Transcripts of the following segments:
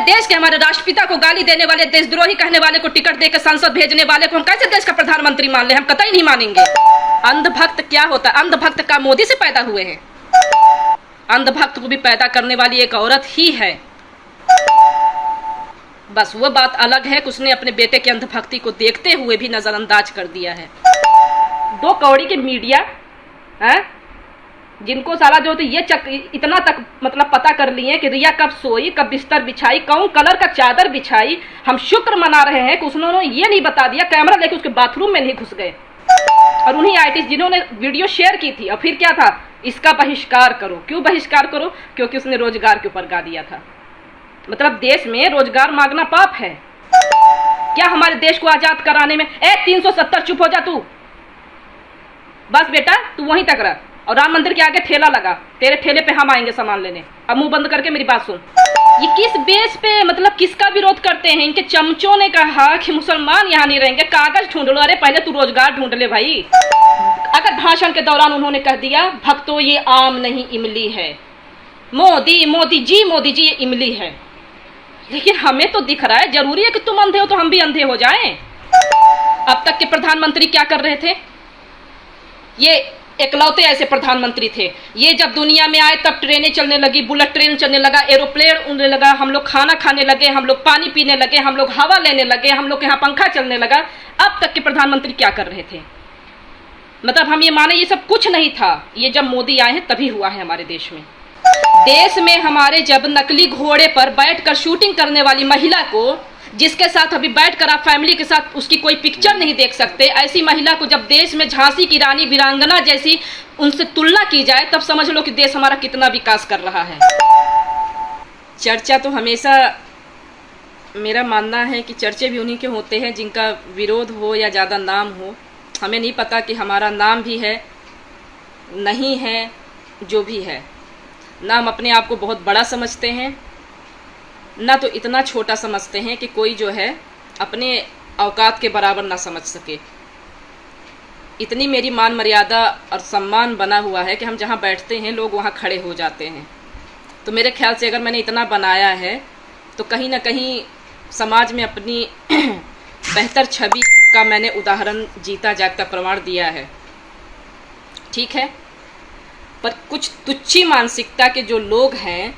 देश के, हमारे राष्ट्रपिता को गाली देने वाले, देशद्रोही कहने वाले को टिकट देकर संसद भेजने वाले को हम कैसे देश का प्रधानमंत्री मान ले? हम कतई नहीं मानेंगे। अंधभक्त क्या होता है? अंधभक्त का मोदी से पैदा हुए हैं। अंधभक्त को भी पैदा करने वाली एक औरत ही है। बस वो बात अलग है कि उसने अपने बेटे की अंधभक्ति को देखते हुए भी नजरअंदाज कर दिया है। दो कौड़ी के मीडिया है जिनको साला जो तो ये इतना तक मतलब पता कर लिए कि रिया कब सोई, कब बिस्तर बिछाई, कौन कलर का चादर बिछाई। हम शुक्र मना रहे हैं कि उन्होंने ये नहीं बता दिया, कैमरा लेके उसके बाथरूम में नहीं घुस गए। और उन्हीं आर्टिस्ट जिन्होंने वीडियो शेयर की थी। और फिर क्या था, इसका बहिष्कार करो। क्यों बहिष्कार करो? क्योंकि उसने रोजगार के ऊपर गा दिया था। मतलब देश में रोजगार मांगना पाप है क्या? हमारे देश को आजाद कराने में 370 चुप हो जा तू, बस बेटा तू वहीं तक रह। और राम मंदिर के आगे ठेला लगा, तेरे ठेले पे हम आएंगे सामान लेने। अब मुंह बंद करके मेरी बात सुन। ये किस बेस पे मतलब किसका विरोध करते हैं? इनके चमचों ने कहा कि मुसलमान यहाँ नहीं रहेंगे, कागज ढूंढ लो। अरे पहले तू रोजगार ढूंढ ले भाई। अगर भाषण के दौरान उन्होंने कह दिया भक्तों ये आम नहीं इमली है, मोदी जी ये इमली है, लेकिन हमें तो दिख रहा है जरूरी है कि तुम अंधे हो तो हम भी अंधे हो जाएं। अब तक के प्रधानमंत्री क्या कर रहे थे? ये एकलौते ऐसे प्रधानमंत्री थे। ये जब दुनिया में आए तब ट्रेनें चलने लगी, बुलेट ट्रेन चलने लगा, एरोप्लेन उड़ने लगा, हम लोग खाना खाने लगे, हम लोग पानी पीने लगे, हम लोग हवा लेने लगे, हम लोग के यहाँ पंखा चलने लगा। अब तक के प्रधानमंत्री क्या कर रहे थे? मतलब हम ये माने ये सब कुछ नहीं था, ये जब मोदी आए हैं तभी हुआ है हमारे देश में। देश में हमारे जब नकली घोड़े पर बैठकर शूटिंग करने वाली महिला को, जिसके साथ अभी बैठकर आप फैमिली के साथ उसकी कोई पिक्चर नहीं देख सकते, ऐसी महिला को जब देश में झांसी की रानी, वीरांगना जैसी उनसे तुलना की जाए, तब समझ लो कि देश हमारा कितना विकास कर रहा है। चर्चा तो हमेशा, मेरा मानना है कि चर्चे भी उन्हीं के होते हैं जिनका विरोध हो या ज़्यादा नाम हो। हमें नहीं पता कि हमारा नाम भी है नहीं है, जो भी है ना हम अपने आप को बहुत बड़ा समझते हैं, ना तो इतना छोटा समझते हैं कि कोई जो है अपने औकात के बराबर ना समझ सके। इतनी मेरी मान मर्यादा और सम्मान बना हुआ है कि हम जहाँ बैठते हैं लोग वहाँ खड़े हो जाते हैं। तो मेरे ख्याल से अगर मैंने इतना बनाया है तो कहीं ना कहीं समाज में अपनी बेहतर छवि का मैंने उदाहरण, जीता जागता प्रमाण दिया है। ठीक है, पर कुछ तुच्छी मानसिकता के जो लोग हैं,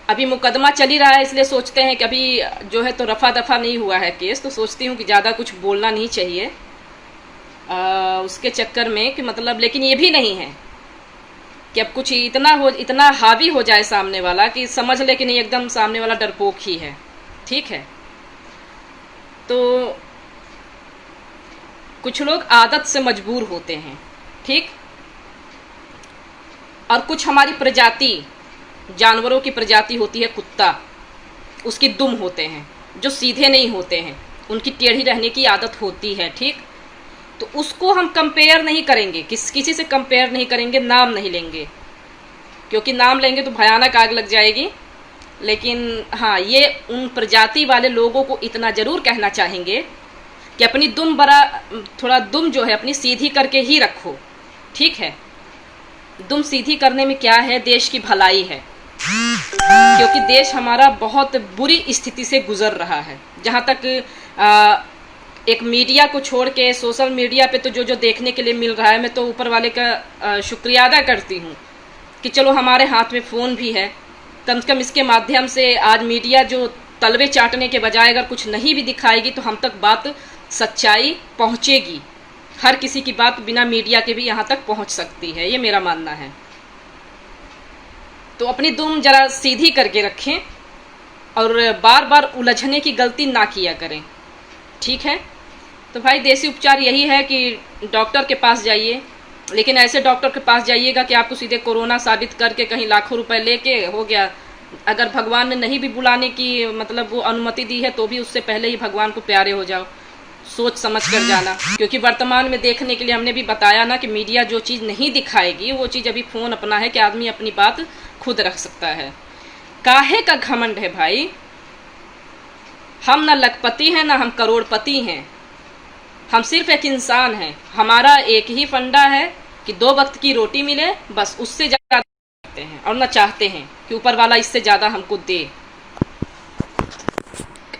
अभी मुकदमा चल ही रहा है इसलिए सोचते हैं कि अभी जो है तो रफा दफा नहीं हुआ है केस, तो सोचती हूँ कि ज़्यादा कुछ बोलना नहीं चाहिए उसके चक्कर में कि मतलब, लेकिन ये भी नहीं है कि अब कुछ इतना हावी हो जाए सामने वाला कि समझ ले कि नहीं एकदम सामने वाला डरपोक ही है। ठीक है, तो कुछ लोग आदत से मजबूर होते हैं, ठीक, और कुछ हमारी प्रजाति, जानवरों की प्रजाति होती है कुत्ता, उसकी दुम होते हैं जो सीधे नहीं होते हैं, उनकी टेढ़ी रहने की आदत होती है। ठीक, तो उसको हम कंपेयर नहीं करेंगे, किसी से कंपेयर नहीं करेंगे, नाम नहीं लेंगे, क्योंकि नाम लेंगे तो भयानक आग लग जाएगी। लेकिन हाँ, ये उन प्रजाति वाले लोगों को इतना ज़रूर कहना चाहेंगे कि अपनी दुम थोड़ा दुम जो है अपनी सीधी करके ही रखो। ठीक है, दुम सीधी करने में क्या है, देश की भलाई है, क्योंकि देश हमारा बहुत बुरी स्थिति से गुजर रहा है। जहाँ तक एक मीडिया को छोड़ के सोशल मीडिया पे तो जो देखने के लिए मिल रहा है, मैं तो ऊपर वाले का शुक्रिया अदा करती हूँ कि चलो हमारे हाथ में फ़ोन भी है, कम से कम इसके माध्यम से आज मीडिया जो तलवे चाटने के बजाय अगर कुछ नहीं भी दिखाएगी तो हम तक बात, सच्चाई पहुँचेगी। हर किसी की बात बिना मीडिया के भी यहाँ तक पहुँच सकती है, ये मेरा मानना है। तो अपनी दुम जरा सीधी करके रखें और बार बार उलझने की गलती ना किया करें। ठीक है, तो भाई देसी उपचार यही है कि डॉक्टर के पास जाइए, लेकिन ऐसे डॉक्टर के पास जाइएगा कि आपको सीधे कोरोना साबित करके कहीं लाखों रुपए लेके हो गया। अगर भगवान ने नहीं भी बुलाने की मतलब वो अनुमति दी है तो भी उससे पहले ही भगवान को प्यारे हो जाओ, सोच समझ कर जाना। क्योंकि वर्तमान में देखने के लिए हमने भी बताया ना कि मीडिया जो चीज़ नहीं दिखाएगी वो चीज़ अभी फ़ोन अपना है कि आदमी अपनी बात खुद रख सकता है। काहे का घमंड है भाई, हम ना लखपति हैं ना हम करोड़पति हैं, हम सिर्फ एक इंसान हैं। हमारा एक ही फंडा है कि 2 वक्त की रोटी मिले, बस उससे ज़्यादा सकते हैं और न चाहते हैं कि ऊपर वाला इससे ज़्यादा हमको दे।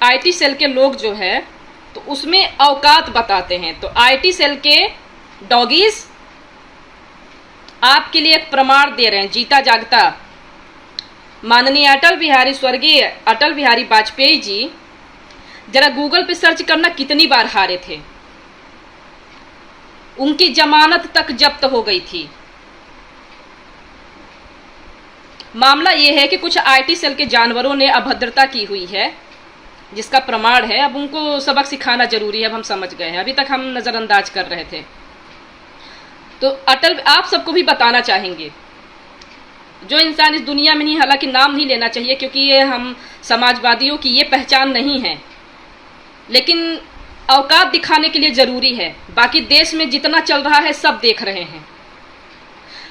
आईटी सेल के लोग जो है तो उसमें औकात बताते हैं। तो आईटी सेल के डॉगीज आपके लिए एक प्रमाण दे रहे हैं, जीता जागता। माननीय स्वर्गीय अटल बिहारी वाजपेयी जी, जरा गूगल पे सर्च करना कितनी बार हारे थे। उनकी जमानत तक जब्त हो गई थी। मामला यह है कि कुछ आईटी सेल के जानवरों ने अभद्रता की हुई है, जिसका प्रमाण है। अब उनको सबक सिखाना जरूरी है, अब हम समझ गए हैं, अभी तक हम नज़रअंदाज कर रहे थे। तो अटल, आप सबको भी बताना चाहेंगे, जो इंसान इस दुनिया में नहीं, हालांकि नाम नहीं लेना चाहिए क्योंकि ये हम समाजवादियों की ये पहचान नहीं है, लेकिन औकात दिखाने के लिए ज़रूरी है। बाकी देश में जितना चल रहा है सब देख रहे हैं।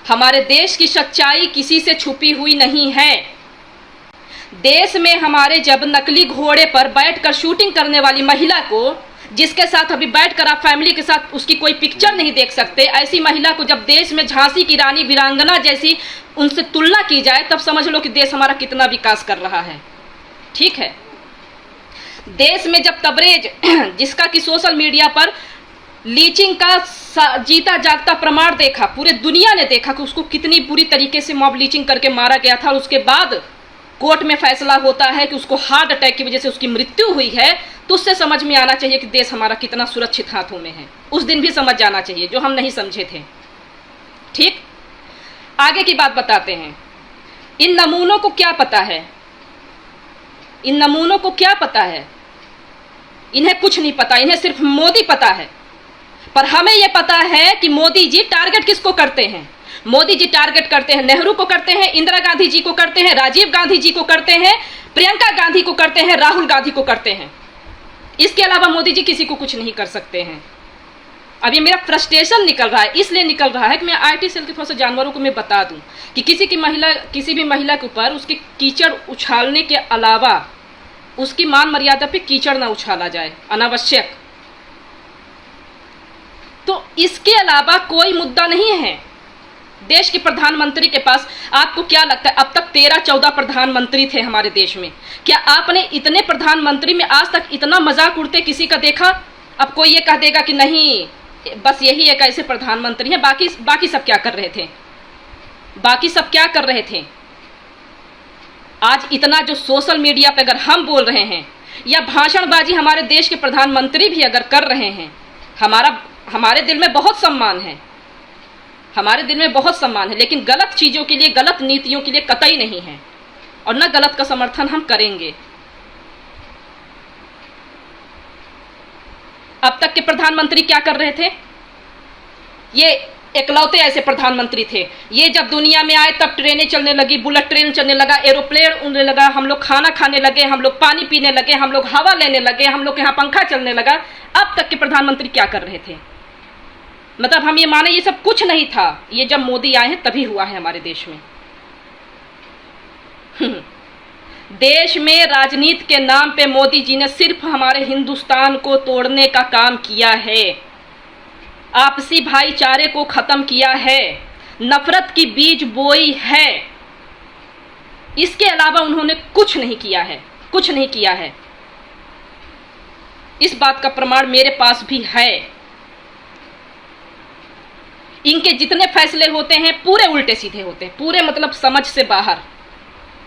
हमारे देश की सच्चाई किसी से छुपी हुई नहीं है। देश में हमारे जब नकली घोड़े पर बैठकर शूटिंग करने वाली महिला को, जिसके साथ अभी बैठकर आप फैमिली के साथ उसकी कोई पिक्चर नहीं देख सकते, ऐसी महिला को जब देश में झांसी की रानी वीरांगना जैसी उनसे तुलना की जाए, तब समझ लो कि देश हमारा कितना विकास कर रहा है। ठीक है, देश में जब तबरेज, जिसका कि सोशल मीडिया पर लीचिंग का जीता जागता प्रमाण देखा, पूरे दुनिया ने देखा कि उसको कितनी बुरी तरीके से मॉब लीचिंग करके मारा गया था, और उसके बाद कोर्ट में फैसला होता है कि उसको हार्ट अटैक की वजह से उसकी मृत्यु हुई है, तो उससे समझ में आना चाहिए कि देश हमारा कितना सुरक्षित हाथों में है। उस दिन भी समझ जाना चाहिए, जो हम नहीं समझे थे। ठीक, आगे की बात बताते हैं। इन नमूनों को क्या पता है? इन नमूनों को क्या पता है? इन्हें कुछ नहीं पता, इन्हें सिर्फ मोदी पता है। पर हमें यह पता है कि मोदी जी टारगेट किसको करते हैं। मोदी जी टारगेट करते हैं नेहरू को करते हैं, इंदिरा गांधी जी को करते हैं, राजीव गांधी जी को करते हैं, प्रियंका गांधी को करते हैं, राहुल गांधी को करते हैं। इसके अलावा मोदी जी किसी को कुछ नहीं कर सकते हैं। अब ये मेरा फ्रस्ट्रेशन निकल रहा है, इसलिए निकल रहा है कि मैं आईटी सेल के थोड़ा सा जानवरों को मैं बता दूं कि किसी भी महिला के ऊपर उसके कीचड़ उछालने के अलावा उसकी मान मर्यादा पे कीचड़ ना उछाला जाए अनावश्यक। तो इसके अलावा कोई मुद्दा नहीं है देश के प्रधानमंत्री के पास। आपको क्या लगता है, अब तक 13-14 प्रधानमंत्री थे हमारे देश में, क्या आपने इतने प्रधानमंत्री में आज तक इतना मजाक उड़ते किसी का देखा? अब कोई ये कह देगा कि नहीं, बस यही एक ऐसे प्रधानमंत्री हैं, बाकी सब क्या कर रहे थे? बाकी सब क्या कर रहे थे? आज इतना जो सोशल मीडिया पे अगर हम बोल रहे हैं या भाषणबाजी हमारे देश के प्रधानमंत्री भी अगर कर रहे हैं, हमारे दिल में बहुत सम्मान है, हमारे दिल में बहुत सम्मान है, लेकिन गलत चीज़ों के लिए, गलत नीतियों के लिए कतई नहीं है, और न गलत का समर्थन हम करेंगे। अब तक के प्रधानमंत्री क्या कर रहे थे? ये एकलौते ऐसे प्रधानमंत्री थे। ये जब दुनिया में आए तब ट्रेनें चलने लगी, बुलेट ट्रेन चलने लगा, एरोप्लेन उड़ने लगा, हम लोग खाना खाने लगे, हम लोग पानी पीने लगे, हम लोग हवा लेने लगे, हम लोग के यहाँ पंखा चलने लगा। अब तक के प्रधानमंत्री क्या कर रहे थे? मतलब हम ये माने ये सब कुछ नहीं था, ये जब मोदी आए हैं तभी हुआ है हमारे देश में। देश में राजनीति के नाम पे मोदी जी ने सिर्फ हमारे हिंदुस्तान को तोड़ने का काम किया है, आपसी भाईचारे को खत्म किया है, नफरत की बीज बोई है। इसके अलावा उन्होंने कुछ नहीं किया है, कुछ नहीं किया है। इस बात का प्रमाण मेरे पास भी है। इनके जितने फैसले होते हैं पूरे उल्टे सीधे होते हैं, पूरे मतलब समझ से बाहर,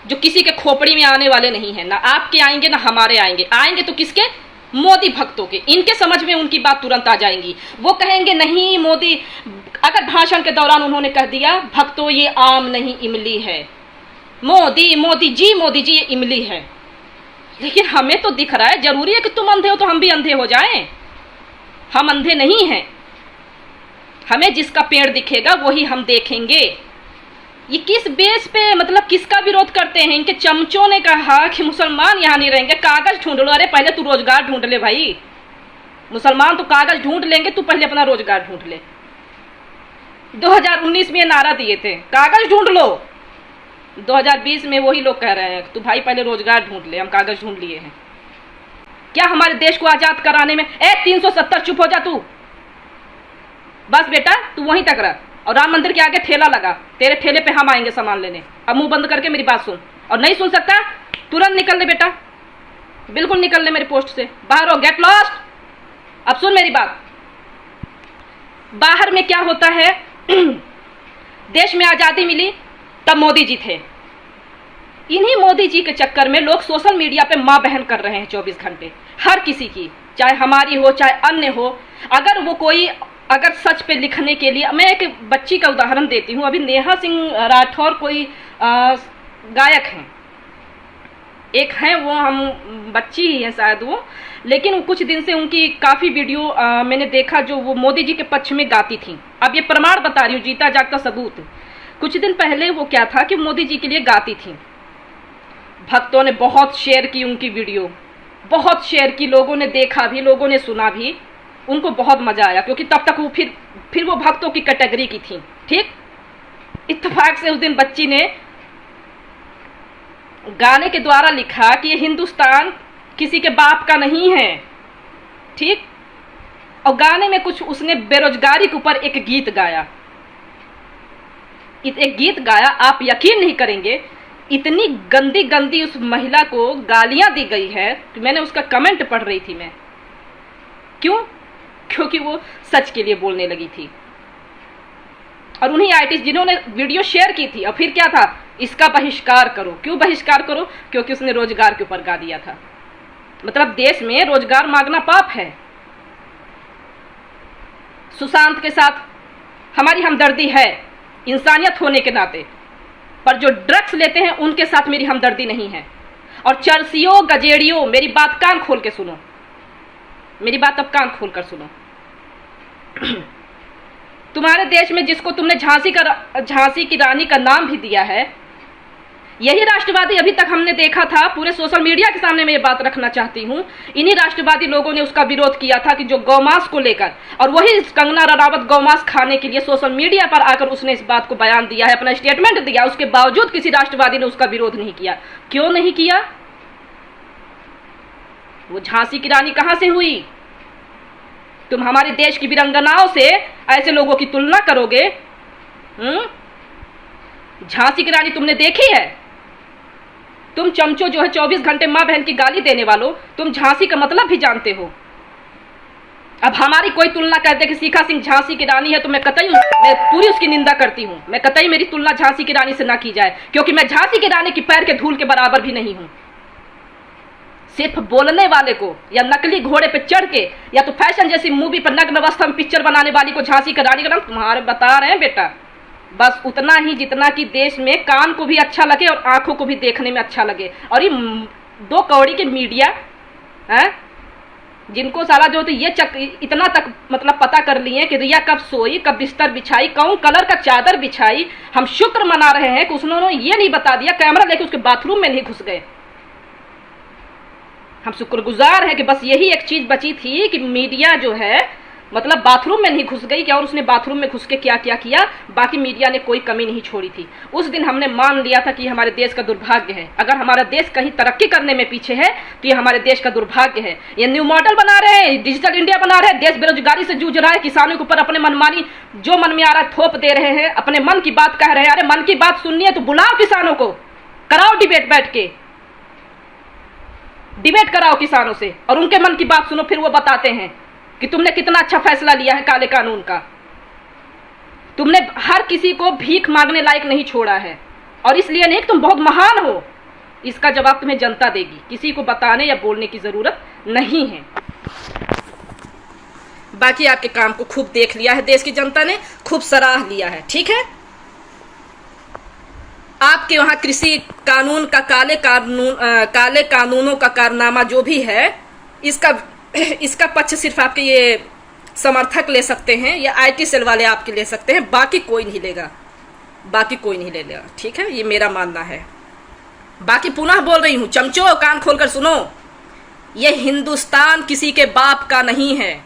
जो किसी के खोपड़ी में आने वाले नहीं है। ना आपके आएंगे ना हमारे आएंगे, आएंगे तो किसके? मोदी भक्तों के। इनके समझ में उनकी बात तुरंत आ जाएंगी। वो कहेंगे नहीं मोदी, अगर भाषण के दौरान उन्होंने कह दिया भक्तों ये आम नहीं इमली है, मोदी जी ये इमली है। लेकिन हमें तो दिख रहा है, जरूरी है कि तुम अंधे हो तो हम भी अंधे हो जाएं? हम अंधे नहीं हैं। हमें जिसका पेड़ दिखेगा वही हम देखेंगे। ये किस बेस पे, मतलब किसका विरोध करते हैं? इनके चमचों ने कहा कि मुसलमान यहाँ नहीं रहेंगे, कागज ढूंढ लो। अरे पहले तू रोजगार ढूंढ ले भाई, मुसलमान तो कागज ढूंढ लेंगे, तू पहले अपना रोजगार ढूंढ ले। 2019 में ये नारा दिए थे, कागज ढूंढ लो। 2020 में वही लोग कह रहे हैं तू भाई पहले रोजगार ढूंढ ले, हम कागज ढूंढ लिए हैं। क्या हमारे देश को आजाद कराने में 370 चुप हो जा तू, बस बेटा तू वहीं तक रह, और राम मंदिर के आगे ठेला लगा, तेरे ठेले पे हम आएंगे सामान लेने। अब मुंह बंद करके मेरी बात सुन, और नहीं सुन सकता तुरंत निकल ले बेटा, बिल्कुल निकल ले मेरे पोस्ट से, बाहर हो, गेट लॉस्ट। अब सुन मेरी बात, बाहर में क्या होता है देश में आजादी मिली तब मोदी जी थे, इन्हीं मोदी जी के चक्कर में लोग सोशल मीडिया पे माँ बहन कर रहे हैं 24 घंटे, हर किसी की, चाहे हमारी हो चाहे अन्य हो। अगर वो कोई अगर सच पे लिखने के लिए, मैं एक बच्ची का उदाहरण देती हूँ, अभी नेहा सिंह राठौर कोई गायक हैं, एक हैं वो, हम बच्ची ही हैं शायद वो, लेकिन कुछ दिन से उनकी काफ़ी वीडियो मैंने देखा जो वो मोदी जी के पक्ष में गाती थी। अब ये प्रमाण बता रही हूँ, जीता जागता सबूत। कुछ दिन पहले वो क्या था कि मोदी जी के लिए गाती थी, भक्तों ने बहुत शेयर की उनकी वीडियो, बहुत शेयर की, लोगों ने देखा भी, लोगों ने सुना भी, उनको बहुत मजा आया, क्योंकि तब तक वो फिर वो भक्तों की कैटेगरी की थी। ठीक, इत्तेफाक से उस दिन बच्ची ने गाने के द्वारा लिखा कि ये हिंदुस्तान किसी के बाप का नहीं है। ठीक, और गाने में कुछ उसने बेरोजगारी के ऊपर एक गीत गाया, एक गीत गाया, आप यकीन नहीं करेंगे, इतनी गंदी गंदी उस महिला को गालियां दी गई है कि मैंने उसका कमेंट पढ़ रही थी मैं। क्यों? क्योंकि वो सच के लिए बोलने लगी थी, और उन्हीं आर्टिस्ट जिन्होंने वीडियो शेयर की थी। और फिर क्या था, इसका बहिष्कार करो। क्यों बहिष्कार करो? क्योंकि उसने रोजगार के ऊपर गा दिया था। मतलब देश में रोजगार मांगना पाप है। सुशांत के साथ हमारी हमदर्दी है इंसानियत होने के नाते, पर जो ड्रग्स लेते हैं उनके साथ मेरी हमदर्दी नहीं है। और चरसियों गजेड़ियों, मेरी बात कान खोल के सुनो, मेरी बात अब कान खोल कर सुनो। तुम्हारे देश में जिसको तुमने झांसी की रानी का नाम भी दिया है, यही राष्ट्रवादी अभी तक हमने देखा था, पूरे सोशल मीडिया के सामने मैं ये बात रखना चाहती हूँ, इन्हीं राष्ट्रवादी लोगों ने उसका विरोध किया था कि जो गौमांस को लेकर, और वही कंगना रनावत गौमांस खाने के लिए सोशल मीडिया पर आकर उसने इस बात को बयान दिया है, अपना स्टेटमेंट दिया, उसके बावजूद किसी राष्ट्रवादी ने उसका विरोध नहीं किया। क्यों नहीं किया? वो झांसी की रानी कहां से हुई? तुम हमारे देश की वीरांगनाओं से ऐसे लोगों की तुलना करोगे? झांसी की रानी तुमने देखी है? तुम चमचो जो है 24 घंटे माँ बहन की गाली देने वालों, तुम झांसी का मतलब भी जानते हो। अब हमारी कोई तुलना करते कि शिखा सिंह झांसी की रानी है तो मैं पूरी उसकी निंदा करती हूँ। मैं कतई मेरी तुलना झांसी की रानी से ना की जाए, क्योंकि मैं झांसी की रानी की पैर के धूल के बराबर भी नहीं हूँ। सिर्फ बोलने वाले को या नकली घोड़े पे चढ़ के या तो फैशन जैसी मूवी पर नग्न अवस्था में पिक्चर बनाने वाली को झांसी का रानी का नाम तुम्हारे बता रहे हैं बेटा, बस उतना ही जितना कि देश में कान को भी अच्छा लगे और आंखों को भी देखने में अच्छा लगे। और ये 2 कौड़ी के मीडिया है जिनको साला जो ये इतना तक मतलब पता कर लिए कि रिया कब सोई, कब बिस्तर बिछाई, कौन कलर का चादर बिछाई। हम शुक्र मना रहे हैं कि उन्होंने ये नहीं बता दिया, कैमरा लेके उसके बाथरूम में नहीं घुस गए। हम शुक्रगुजार हैं कि बस यही एक चीज बची थी कि मीडिया जो है मतलब बाथरूम में नहीं घुस गई क्या, और उसने बाथरूम में घुस के क्या क्या किया, बाकी मीडिया ने कोई कमी नहीं छोड़ी थी। उस दिन हमने मान लिया था कि ये हमारे देश का दुर्भाग्य है। अगर हमारा देश कहीं तरक्की करने में पीछे है तो ये हमारे देश का दुर्भाग्य है। ये न्यू मॉडल बना रहे हैं, डिजिटल इंडिया बना रहे हैं, देश बेरोजगारी से जूझ रहा है, किसानों के ऊपर अपने मनमानी जो मन में आ रहा है थोप दे रहे हैं, अपने मन की बात कह रहे हैं। अरे मन की बात सुननी है तो बुलाओ किसानों को, कराओ डिबेट, बैठ के डिबेट कराओ किसानों से और उनके मन की बात सुनो, फिर वो बताते हैं कि तुमने कितना अच्छा फैसला लिया है काले कानून का। तुमने हर किसी को भीख मांगने लायक नहीं छोड़ा है, और इसलिए नहीं कि तुम बहुत महान हो, इसका जवाब तुम्हें जनता देगी, किसी को बताने या बोलने की जरूरत नहीं है। बाकी आपके काम को खूब देख लिया है देश की जनता ने, खूब सराह लिया है। ठीक है, आपके वहां कृषि कानून का काले कानूनों का कारनामा जो भी है, इसका पक्ष सिर्फ आपके ये समर्थक ले सकते हैं या आईटी सेल वाले आपके ले सकते हैं, बाकी कोई नहीं लेगा, बाकी कोई नहीं ले लेगा। ठीक है, ये मेरा मानना है। बाकी पुनः बोल रही हूं, चमचो कान खोलकर सुनो, ये हिंदुस्तान किसी के बाप का नहीं है,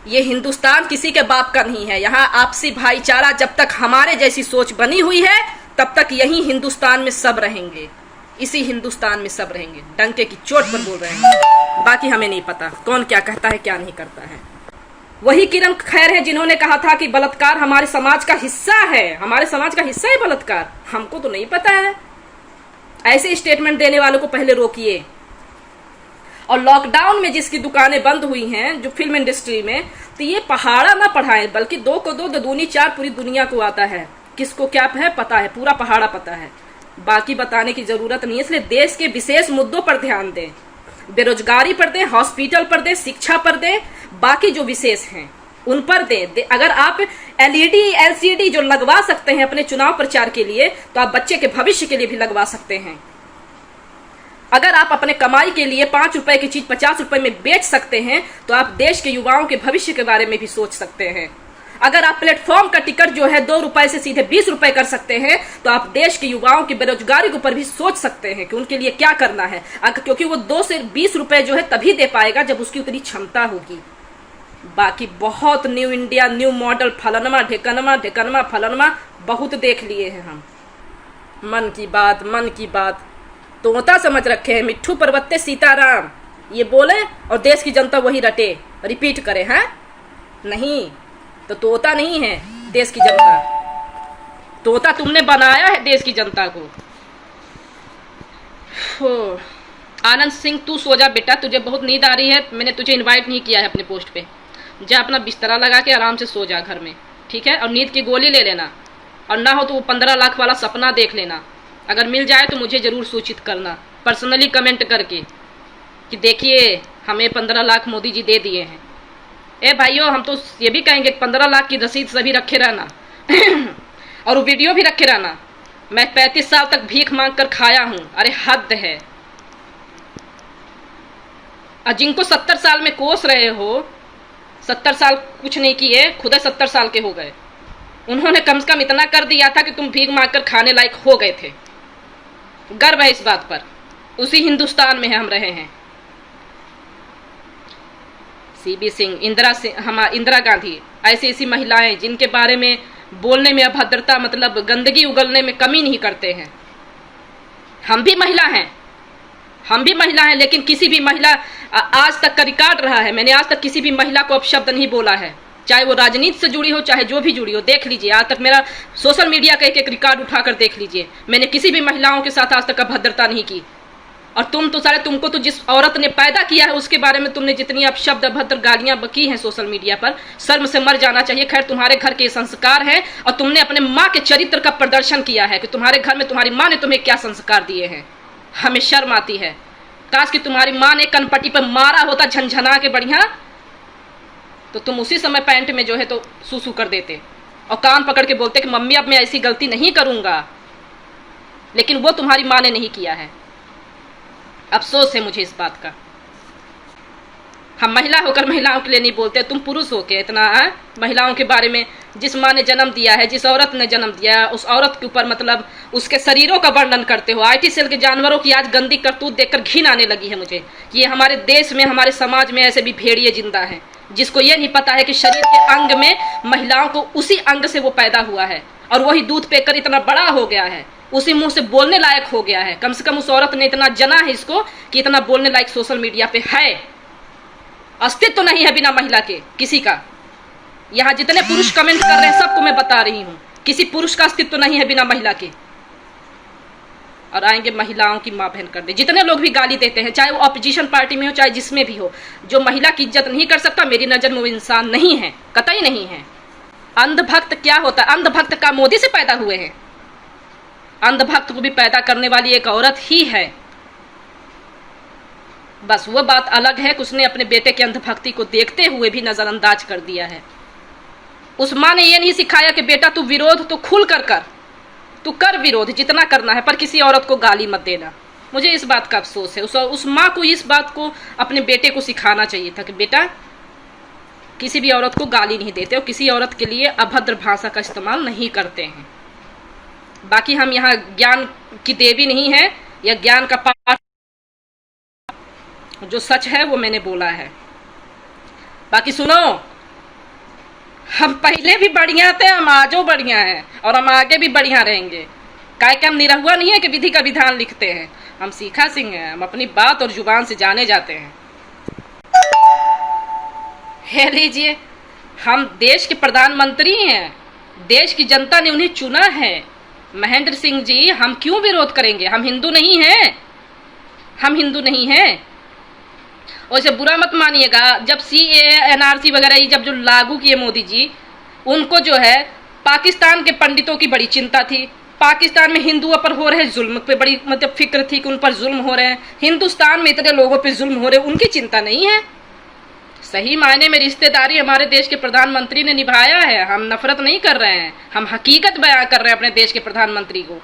ये हिंदुस्तान किसी के बाप का नहीं है। यहाँ आपसी भाईचारा जब तक हमारे जैसी सोच बनी हुई है तब तक यही हिंदुस्तान में सब रहेंगे, इसी हिंदुस्तान में सब रहेंगे। डंके की चोट पर बोल रहे हैं, बाकी हमें नहीं पता कौन क्या कहता है क्या नहीं करता है। वही किरण खैर है जिन्होंने कहा था कि बलात्कार हमारे समाज का हिस्सा है, हमारे समाज का हिस्सा है बलात्कार। हमको तो नहीं पता है। ऐसे स्टेटमेंट देने वालों को पहले रोकिए। और लॉकडाउन में जिसकी दुकानें बंद हुई हैं, जो फिल्म इंडस्ट्री में, तो ये पहाड़ा ना पढ़ाए, बल्कि 2 को 2 दूनी 4 पूरी दुनिया को आता है। किसको क्या है पता है, पूरा पहाड़ा पता है, बाकी बताने की जरूरत नहीं है। इसलिए देश के विशेष मुद्दों पर ध्यान दें, बेरोजगारी पर दें, हॉस्पिटल पर दें, शिक्षा पर दें, बाकी जो विशेष हैं उन पर दें। अगर आप एलईडी एलसीडी जो लगवा सकते हैं अपने चुनाव प्रचार के लिए, तो आप बच्चे के भविष्य के लिए भी लगवा सकते हैं। अगर आप अपने कमाई के लिए 5 रुपए की चीज 50 रुपए में बेच सकते हैं, तो आप देश के युवाओं के भविष्य के बारे में भी सोच सकते हैं। अगर आप प्लेटफॉर्म का टिकट जो है 2 रुपए से सीधे 20 रुपए कर सकते हैं, तो आप देश के युवाओं की बेरोजगारी के ऊपर भी सोच सकते हैं कि उनके लिए क्या करना है। क्योंकि वो 2 से 20 रुपए जो है तभी दे पाएगा जब उसकी उतनी क्षमता होगी। बाकी बहुत न्यू इंडिया, न्यू मॉडल, फलनमा ढेकनमा फलनमा बहुत देख लिए हैं हम। मन की बात तोता समझ रखे हैं, मिट्ठू पर्वते सीताराम ये बोले और देश की जनता वही रटे, रिपीट करे। हैं नहीं तो तोता नहीं है देश की जनता, तोता तुमने बनाया है देश की जनता को। आनंद सिंह तू सो जा बेटा, तुझे बहुत नींद आ रही है, मैंने तुझे इनवाइट नहीं किया है अपने पोस्ट पे। जा अपना बिस्तरा लगा के आराम से सो जा घर में, ठीक है। और नींद की गोली ले लेना, और ना हो तो वो 15 लाख वाला सपना देख लेना। अगर मिल जाए तो मुझे ज़रूर सूचित करना, पर्सनली कमेंट करके कि देखिए हमें 15 लाख मोदी जी दे दिए हैं। ए भाइयों, हम तो ये भी कहेंगे 15 लाख की रसीद सभी रखे रहना और वो वीडियो भी रखे रहना। मैं 35 साल तक भीख मांग कर खाया हूँ, अरे हद है। और जिनको 70 साल में कोस रहे हो, 70 साल कुछ नहीं किए, खुद 70 साल के हो गए, उन्होंने कम से कम इतना कर दिया था कि तुम भीख मांग कर खाने लायक हो गए थे। गर्व है इस बात पर, उसी हिंदुस्तान में हम रहे हैं। सीबी सिंह, इंदिरा गांधी, ऐसी महिलाएं जिनके बारे में बोलने में अभद्रता, मतलब गंदगी उगलने में कमी नहीं करते हैं। हम भी महिला हैं, लेकिन किसी भी महिला, आज तक का रिकॉर्ड रहा है, मैंने आज तक किसी भी महिला को अपशब्द नहीं बोला है, चाहे वो राजनीति से जुड़ी हो, चाहे जो भी जुड़ी हो। देख लीजिए, आज तक मेरा सोशल मीडिया का एक रिकॉर्ड उठाकर देख लीजिए, मैंने किसी भी महिलाओं के साथ आज तक अभद्रता नहीं की। और तुमको तो जिस औरत ने पैदा किया है उसके बारे में तुमने जितनी अपशब्द अभद्र गालियां बकी हैं सोशल मीडिया पर, शर्म से मर जाना चाहिए। खैर, तुम्हारे घर के संस्कार हैं और तुमने अपने माँ के चरित्र का प्रदर्शन किया है कि तुम्हारे घर में तुम्हारी माँ ने तुम्हें क्या संस्कार दिए हैं। हमें शर्म आती है। काश कि तुम्हारी माँ ने कनपट्टी पर मारा होता झंझना के बढ़िया, तो तुम उसी समय पैंट में जो है तो सूसू कर देते और कान पकड़ के बोलते कि मम्मी अब मैं ऐसी गलती नहीं करूंगा। लेकिन वो तुम्हारी माँ ने नहीं किया है। अफसोस है मुझे इस बात का। हम महिला होकर महिलाओं के लिए नहीं बोलते, तुम पुरुष होकर इतना महिलाओं के बारे में, जिस माँ ने जन्म दिया है, जिस औरत ने जन्म दिया है, उस औरत के ऊपर मतलब उसके शरीरों का वर्णन करते हो। IT सेल के जानवरों की आज गंदी करतूत देखकर घिन आने लगी है मुझे। ये हमारे देश में, हमारे समाज में ऐसे भी भेड़िए जिंदा हैं जिसको ये नहीं पता है कि शरीर के अंग में महिलाओं को उसी अंग से वो पैदा हुआ है और वही दूध पीकर इतना बड़ा हो गया है, उसी मुंह से बोलने लायक हो गया है। कम से कम उस औरत ने इतना जना है इसको कि इतना बोलने लायक सोशल मीडिया पे है। अस्तित्व तो नहीं है बिना महिला के किसी का। यहाँ जितने पुरुष कमेंट कर रहे हैं सबको मैं बता रही हूँ, किसी पुरुष का अस्तित्व तो नहीं है बिना महिला के। और आएंगे महिलाओं की माँ बहन कर दे। जितने लोग भी गाली देते हैं, चाहे वो ऑपोजिशन पार्टी में हो चाहे जिसमें भी हो, जो महिला की इज्जत नहीं कर सकता, मेरी नजर में वो इंसान नहीं है, कतई नहीं है। अंधभक्त क्या होता है? अंधभक्त का मोदी से पैदा हुए हैं। अंधभक्त को भी पैदा करने वाली एक औरत ही है। बस वो बात अलग है कि उसने अपने बेटे की अंधभक्ति को देखते हुए भी नजरअंदाज कर दिया है। उस माँ ने ये नहीं सिखाया कि बेटा तू विरोध तो खुल कर तू कर विरोध जितना करना है, पर किसी औरत को गाली मत देना। मुझे इस बात का अफसोस है। उस माँ को इस बात को अपने बेटे को सिखाना चाहिए था कि बेटा किसी भी औरत को गाली नहीं देते और किसी औरत के लिए अभद्र भाषा का इस्तेमाल नहीं करते हैं। बाकी हम यहाँ ज्ञान की देवी नहीं है या ज्ञान का पाठ, जो सच है वो मैंने बोला है। बाकी सुनो, हम पहले भी बढ़िया थे, हम आजो बढ़िया हैं और हम आगे भी बढ़िया रहेंगे। काय के हम निरहुआ नहीं है कि विधि का विधान लिखते हैं। हम सीखा सिंह हैं, हम अपनी बात और जुबान से जाने जाते हैं। है लीजिए, हम देश के प्रधानमंत्री हैं, देश की जनता ने उन्हें चुना है। महेंद्र सिंह जी, हम क्यों विरोध करेंगे? हम हिंदू नहीं हैं, हम हिंदू नहीं हैं। और इसे बुरा मत मानिएगा, जब CAA NRC वगैरह जब जो लागू किए मोदी जी, उनको जो है पाकिस्तान के पंडितों की बड़ी चिंता थी। पाकिस्तान में हिंदुओं पर हो रहे जुल्म पे बड़ी मतलब फिक्र थी कि उन पर जुल्म हो रहे हैं। हिंदुस्तान में इतने लोगों पे जुल्म हो रहे हैं, उनकी चिंता नहीं है। सही मायने में रिश्तेदारी हमारे देश के प्रधानमंत्री ने निभाया है। हम नफरत नहीं कर रहे हैं, हम हकीकत बयां कर रहे हैं अपने देश के प्रधानमंत्री को।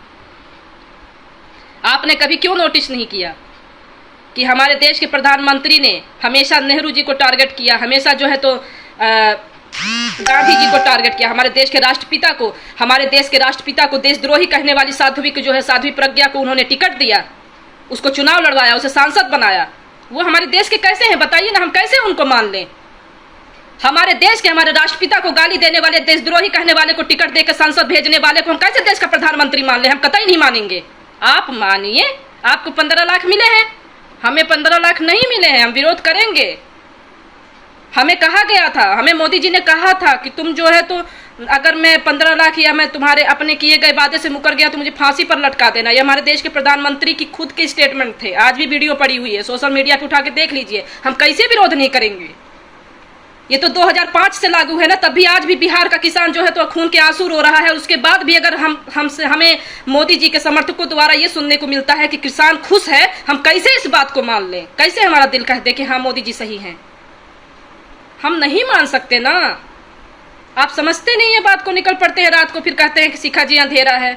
आपने कभी क्यों नोटिस नहीं किया कि हमारे देश के प्रधानमंत्री ने हमेशा नेहरू जी को टारगेट किया, हमेशा जो है तो गांधी जी को टारगेट किया, हमारे देश के राष्ट्रपिता को, हमारे देश के राष्ट्रपिता को देशद्रोही कहने वाली साध्वी को जो है साध्वी प्रज्ञा को उन्होंने टिकट दिया, उसको चुनाव लड़वाया, उसे सांसद बनाया। वो हमारे देश के कैसे हैं बताइए ना, हम कैसे उनको मान लें? हमारे देश के, हमारे राष्ट्रपिता को गाली देने वाले, देशद्रोही कहने वाले को टिकट देकर संसद भेजने वाले को हम कैसे देश का प्रधानमंत्री मान लें? हम कतई नहीं मानेंगे। आप मानिए, आपको 15 लाख मिले हैं, हमें 15 लाख नहीं मिले हैं, हम विरोध करेंगे। हमें कहा गया था, हमें मोदी जी ने कहा था कि तुम जो है तो अगर मैं 15 लाख या मैं तुम्हारे अपने किए गए वादे से मुकर गया तो मुझे फांसी पर लटका देना। ये हमारे देश के प्रधानमंत्री की खुद के स्टेटमेंट थे। आज भी वीडियो पड़ी हुई है, सोशल मीडिया पे उठा के देख लीजिए। हम कैसे विरोध नहीं करेंगे? ये तो 2005 से लागू है ना, तब भी आज भी बिहार का किसान जो है तो खून के आंसू रो रहा है। उसके बाद भी अगर हमें मोदी जी के समर्थकों द्वारा ये सुनने को मिलता है कि किसान खुश है, हम कैसे इस बात को मान लें? कैसे हमारा दिल कह दे कि हाँ मोदी जी सही हैं? हम नहीं मान सकते ना। आप समझते नहीं है बात को, निकल पड़ते हैं रात को, फिर कहते हैं कि शिखा जी अंधेरा है।